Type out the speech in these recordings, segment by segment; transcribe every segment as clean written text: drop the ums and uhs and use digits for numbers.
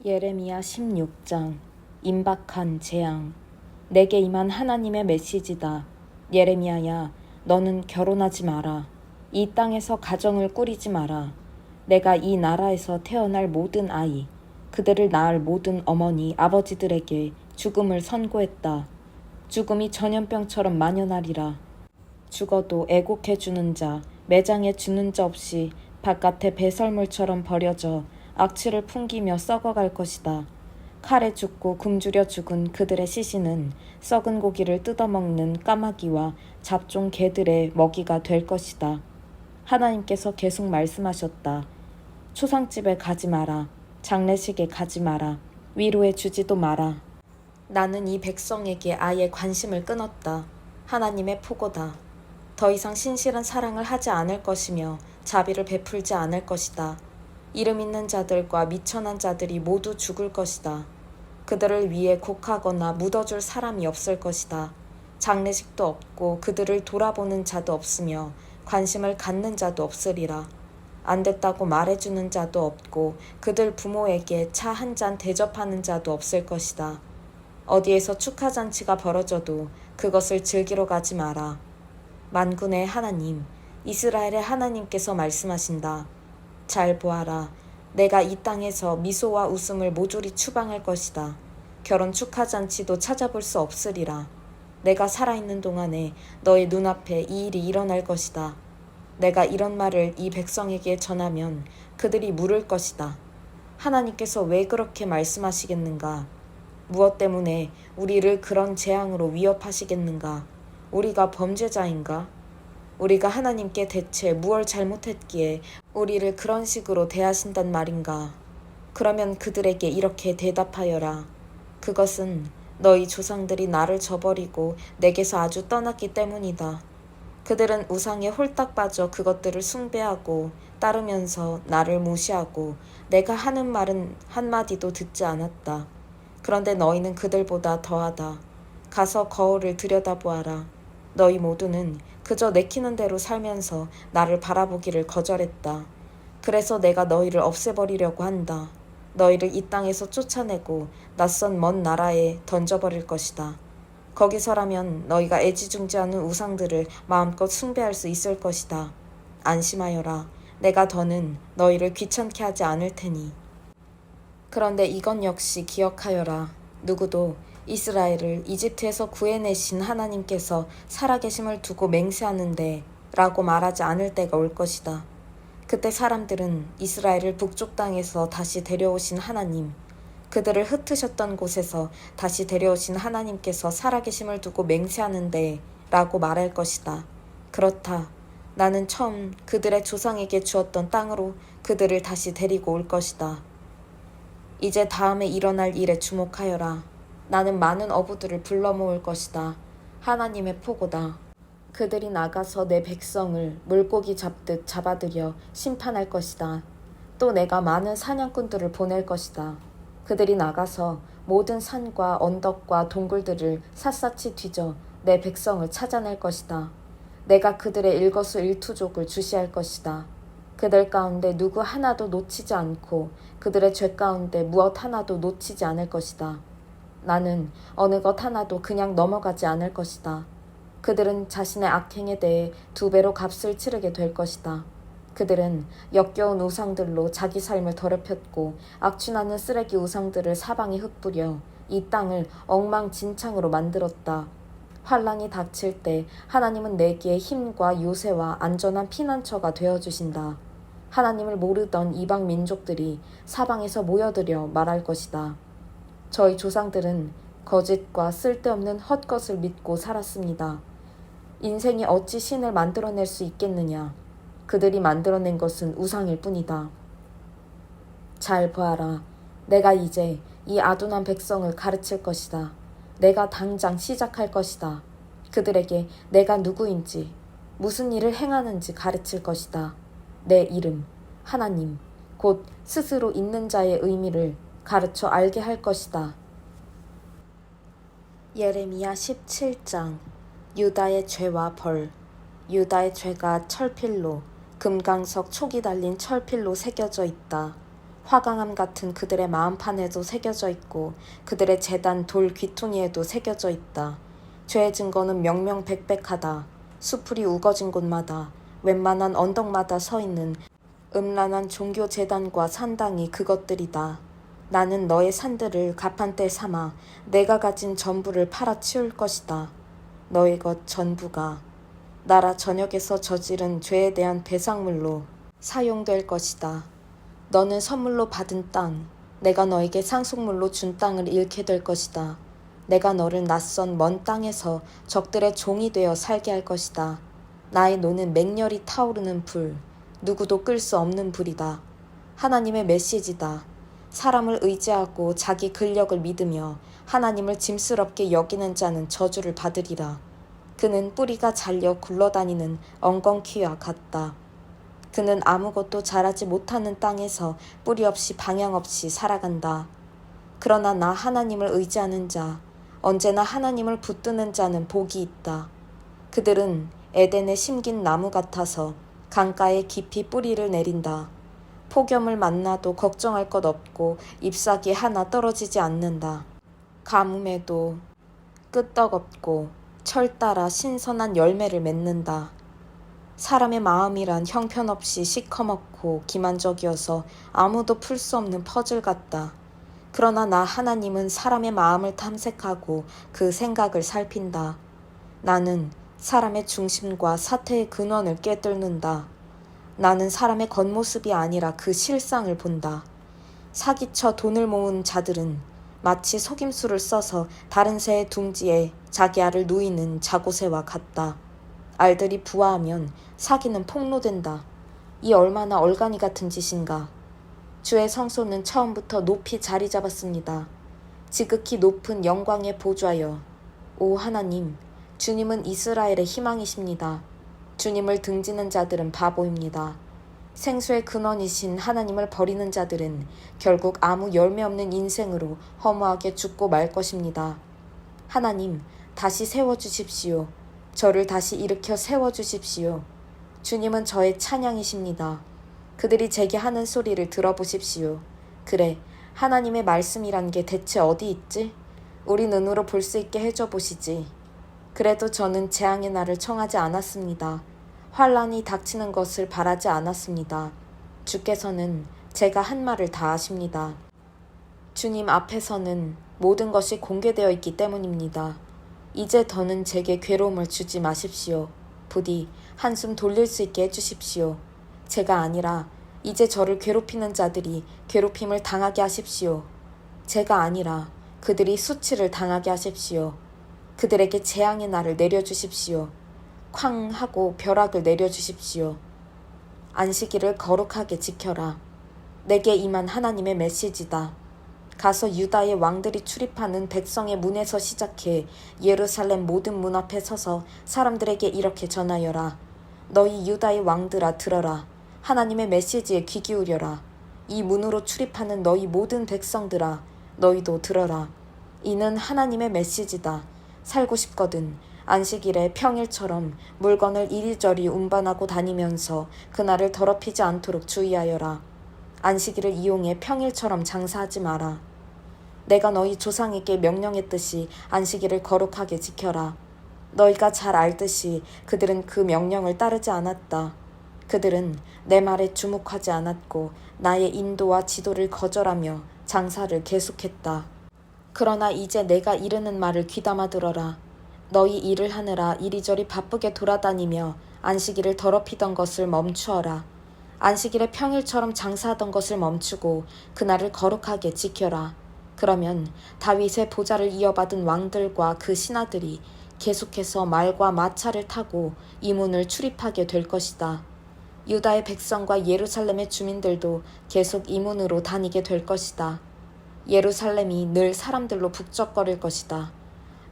예레미야 16장. 임박한 재앙. 내게 임한 하나님의 메시지다. 예레미야야, 너는 결혼하지 마라. 이 땅에서 가정을 꾸리지 마라. 내가 이 나라에서 태어날 모든 아이, 그들을 낳을 모든 어머니, 아버지들에게 죽음을 선고했다. 죽음이 전염병처럼 만연하리라. 죽어도 애곡해주는 자, 매장해 주는 자 없이 바깥에 배설물처럼 버려져 악취를 풍기며 썩어갈 것이다. 칼에 죽고 굶주려 죽은 그들의 시신은 썩은 고기를 뜯어먹는 까마귀와 잡종 개들의 먹이가 될 것이다. 하나님께서 계속 말씀하셨다. 초상집에 가지 마라. 장례식에 가지 마라. 위로해 주지도 마라. 나는 이 백성에게 아예 관심을 끊었다. 하나님의 포고다. 더 이상 신실한 사랑을 하지 않을 것이며 자비를 베풀지 않을 것이다. 이름 있는 자들과 미천한 자들이 모두 죽을 것이다. 그들을 위해 곡하거나 묻어줄 사람이 없을 것이다. 장례식도 없고 그들을 돌아보는 자도 없으며 관심을 갖는 자도 없으리라. 안 됐다고 말해주는 자도 없고 그들 부모에게 차 한 잔 대접하는 자도 없을 것이다. 어디에서 축하잔치가 벌어져도 그것을 즐기러 가지 마라. 만군의 하나님, 이스라엘의 하나님께서 말씀하신다. 잘 보아라. 내가 이 땅에서 미소와 웃음을 모조리 추방할 것이다. 결혼 축하잔치도 찾아볼 수 없으리라. 내가 살아있는 동안에 너의 눈앞에 이 일이 일어날 것이다. 내가 이런 말을 이 백성에게 전하면 그들이 물을 것이다. 하나님께서 왜 그렇게 말씀하시겠는가? 무엇 때문에 우리를 그런 재앙으로 위협하시겠는가? 우리가 범죄자인가? 우리가 하나님께 대체 무엇을 잘못했기에 우리를 그런 식으로 대하신단 말인가? 그러면 그들에게 이렇게 대답하여라. 그것은 너희 조상들이 나를 저버리고 내게서 아주 떠났기 때문이다. 그들은 우상에 홀딱 빠져 그것들을 숭배하고 따르면서 나를 무시하고 내가 하는 말은 한마디도 듣지 않았다. 그런데 너희는 그들보다 더하다. 가서 거울을 들여다보아라. 너희 모두는 그저 내키는 대로 살면서 나를 바라보기를 거절했다. 그래서 내가 너희를 없애버리려고 한다. 너희를 이 땅에서 쫓아내고 낯선 먼 나라에 던져버릴 것이다. 거기서라면 너희가 애지중지하는 우상들을 마음껏 숭배할 수 있을 것이다. 안심하여라. 내가 더는 너희를 귀찮게 하지 않을 테니. 그런데 이건 역시 기억하여라. 누구도 이스라엘을 이집트에서 구해내신 하나님께서 살아계심을 두고 맹세하는데 라고 말하지 않을 때가 올 것이다. 그때 사람들은 이스라엘을 북쪽 땅에서 다시 데려오신 하나님, 그들을 흩으셨던 곳에서 다시 데려오신 하나님께서 살아계심을 두고 맹세하는데 라고 말할 것이다. 그렇다. 나는 처음 그들의 조상에게 주었던 땅으로 그들을 다시 데리고 올 것이다. 이제 다음에 일어날 일에 주목하여라. 나는 많은 어부들을 불러 모을 것이다. 하나님의 포고다. 그들이 나가서 내 백성을 물고기 잡듯 잡아들여 심판할 것이다. 또 내가 많은 사냥꾼들을 보낼 것이다. 그들이 나가서 모든 산과 언덕과 동굴들을 샅샅이 뒤져 내 백성을 찾아낼 것이다. 내가 그들의 일거수일투족을 주시할 것이다. 그들 가운데 누구 하나도 놓치지 않고 그들의 죄 가운데 무엇 하나도 놓치지 않을 것이다. 나는 어느 것 하나도 그냥 넘어가지 않을 것이다. 그들은 자신의 악행에 대해 2배로 값을 치르게 될 것이다. 그들은 역겨운 우상들로 자기 삶을 더럽혔고 악취나는 쓰레기 우상들을 사방에 흩뿌려 이 땅을 엉망진창으로 만들었다. 환란이 닥칠 때 하나님은 내게 힘과 요새와 안전한 피난처가 되어주신다. 하나님을 모르던 이방 민족들이 사방에서 모여들여 말할 것이다. 저희 조상들은 거짓과 쓸데없는 헛것을 믿고 살았습니다. 인생이 어찌 신을 만들어낼 수 있겠느냐. 그들이 만들어낸 것은 우상일 뿐이다. 잘 보아라. 내가 이제 이 아둔한 백성을 가르칠 것이다. 내가 당장 시작할 것이다. 그들에게 내가 누구인지, 무슨 일을 행하는지 가르칠 것이다. 내 이름, 하나님, 곧 스스로 있는 자의 의미를 가르쳐 알게 할 것이다. 예레미야 17장. 유다의 죄와 벌. 유다의 죄가 철필로, 금강석 촉이 달린 철필로 새겨져 있다. 화강암 같은 그들의 마음판에도 새겨져 있고 그들의 제단 돌 귀퉁이에도 새겨져 있다. 죄의 증거는 명명백백하다. 수풀이 우거진 곳마다 웬만한 언덕마다 서 있는 음란한 종교 재단과 산당이 그것들이다. 나는 너의 산들을 가판대 삼아 내가 가진 전부를 팔아치울 것이다. 너의 것 전부가 나라 전역에서 저지른 죄에 대한 배상물로 사용될 것이다. 너는 선물로 받은 땅, 내가 너에게 상속물로 준 땅을 잃게 될 것이다. 내가 너를 낯선 먼 땅에서 적들의 종이 되어 살게 할 것이다. 나의 노는 맹렬히 타오르는 불, 누구도 끌 수 없는 불이다. 하나님의 메시지다. 사람을 의지하고 자기 근력을 믿으며 하나님을 짐스럽게 여기는 자는 저주를 받으리라. 그는 뿌리가 잘려 굴러다니는 엉겅퀴와 같다. 그는 아무것도 자라지 못하는 땅에서 뿌리 없이 방향 없이 살아간다. 그러나 나 하나님을 의지하는 자, 언제나 하나님을 붙드는 자는 복이 있다. 그들은 에덴에 심긴 나무 같아서 강가에 깊이 뿌리를 내린다. 폭염을 만나도 걱정할 것 없고 잎사귀 하나 떨어지지 않는다. 가뭄에도 끄떡없고 철 따라 신선한 열매를 맺는다. 사람의 마음이란 형편없이 시커멓고 기만적이어서 아무도 풀 수 없는 퍼즐 같다. 그러나 나 하나님은 사람의 마음을 탐색하고 그 생각을 살핀다. 나는 사람의 중심과 사태의 근원을 깨뚫는다. 나는 사람의 겉모습이 아니라 그 실상을 본다. 사기쳐 돈을 모은 자들은 마치 속임수를 써서 다른 새의 둥지에 자기 알을 누이는 자고새와 같다. 알들이 부화하면 사기는 폭로된다. 이 얼마나 얼간이 같은 짓인가. 주의 성소는 처음부터 높이 자리 잡았습니다. 지극히 높은 영광에 보좌여. 오 하나님, 주님은 이스라엘의 희망이십니다. 주님을 등지는 자들은 바보입니다. 생수의 근원이신 하나님을 버리는 자들은 결국 아무 열매 없는 인생으로 허무하게 죽고 말 것입니다. 하나님, 다시 세워주십시오. 저를 다시 일으켜 세워주십시오. 주님은 저의 찬양이십니다. 그들이 제게 하는 소리를 들어보십시오. 그래, 하나님의 말씀이란 게 대체 어디 있지? 우리 눈으로 볼 수 있게 해줘 보시지. 그래도 저는 재앙의 날을 청하지 않았습니다. 환란이 닥치는 것을 바라지 않았습니다. 주께서는 제가 한 말을 다 아십니다. 주님 앞에서는 모든 것이 공개되어 있기 때문입니다. 이제 더는 제게 괴로움을 주지 마십시오. 부디 한숨 돌릴 수 있게 해주십시오. 제가 아니라 이제 저를 괴롭히는 자들이 괴롭힘을 당하게 하십시오. 제가 아니라 그들이 수치를 당하게 하십시오. 그들에게 재앙의 날을 내려주십시오. 쾅 하고 벼락을 내려주십시오. 안식일을 거룩하게 지켜라. 내게 임한 하나님의 메시지다. 가서 유다의 왕들이 출입하는 백성의 문에서 시작해 예루살렘 모든 문 앞에 서서 사람들에게 이렇게 전하여라. 너희 유다의 왕들아 들어라. 하나님의 메시지에 귀 기울여라. 이 문으로 출입하는 너희 모든 백성들아 너희도 들어라. 이는 하나님의 메시지다. 살고 싶거든 안식일에 평일처럼 물건을 이리저리 운반하고 다니면서 그날을 더럽히지 않도록 주의하여라. 안식일을 이용해 평일처럼 장사하지 마라. 내가 너희 조상에게 명령했듯이 안식일을 거룩하게 지켜라. 너희가 잘 알듯이 그들은 그 명령을 따르지 않았다. 그들은 내 말에 주목하지 않았고 나의 인도와 지도를 거절하며 장사를 계속했다. 그러나 이제 내가 이르는 말을 귀담아 들어라. 너희 일을 하느라 이리저리 바쁘게 돌아다니며 안식일을 더럽히던 것을 멈추어라. 안식일에 평일처럼 장사하던 것을 멈추고 그날을 거룩하게 지켜라. 그러면 다윗의 보좌를 이어받은 왕들과 그 신하들이 계속해서 말과 마차를 타고 이 문을 출입하게 될 것이다. 유다의 백성과 예루살렘의 주민들도 계속 이 문으로 다니게 될 것이다. 예루살렘이 늘 사람들로 북적거릴 것이다.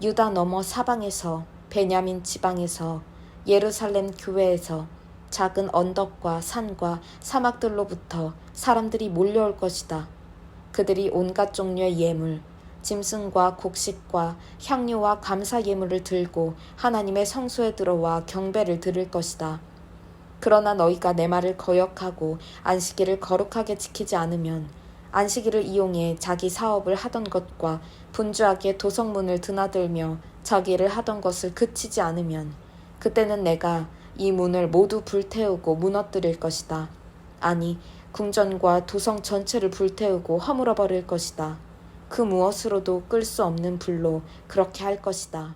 유다 너머 사방에서, 베냐민 지방에서, 예루살렘 교회에서 작은 언덕과 산과 사막들로부터 사람들이 몰려올 것이다. 그들이 온갖 종류의 예물, 짐승과 곡식과 향료와 감사 예물을 들고 하나님의 성소에 들어와 경배를 드릴 것이다. 그러나 너희가 내 말을 거역하고 안식일을 거룩하게 지키지 않으면 안식일을 이용해 자기 사업을 하던 것과 분주하게 도성문을 드나들며 자기를 하던 것을 그치지 않으면 그때는 내가 이 문을 모두 불태우고 무너뜨릴 것이다. 아니, 궁전과 도성 전체를 불태우고 허물어버릴 것이다. 그 무엇으로도 끌 수 없는 불로 그렇게 할 것이다.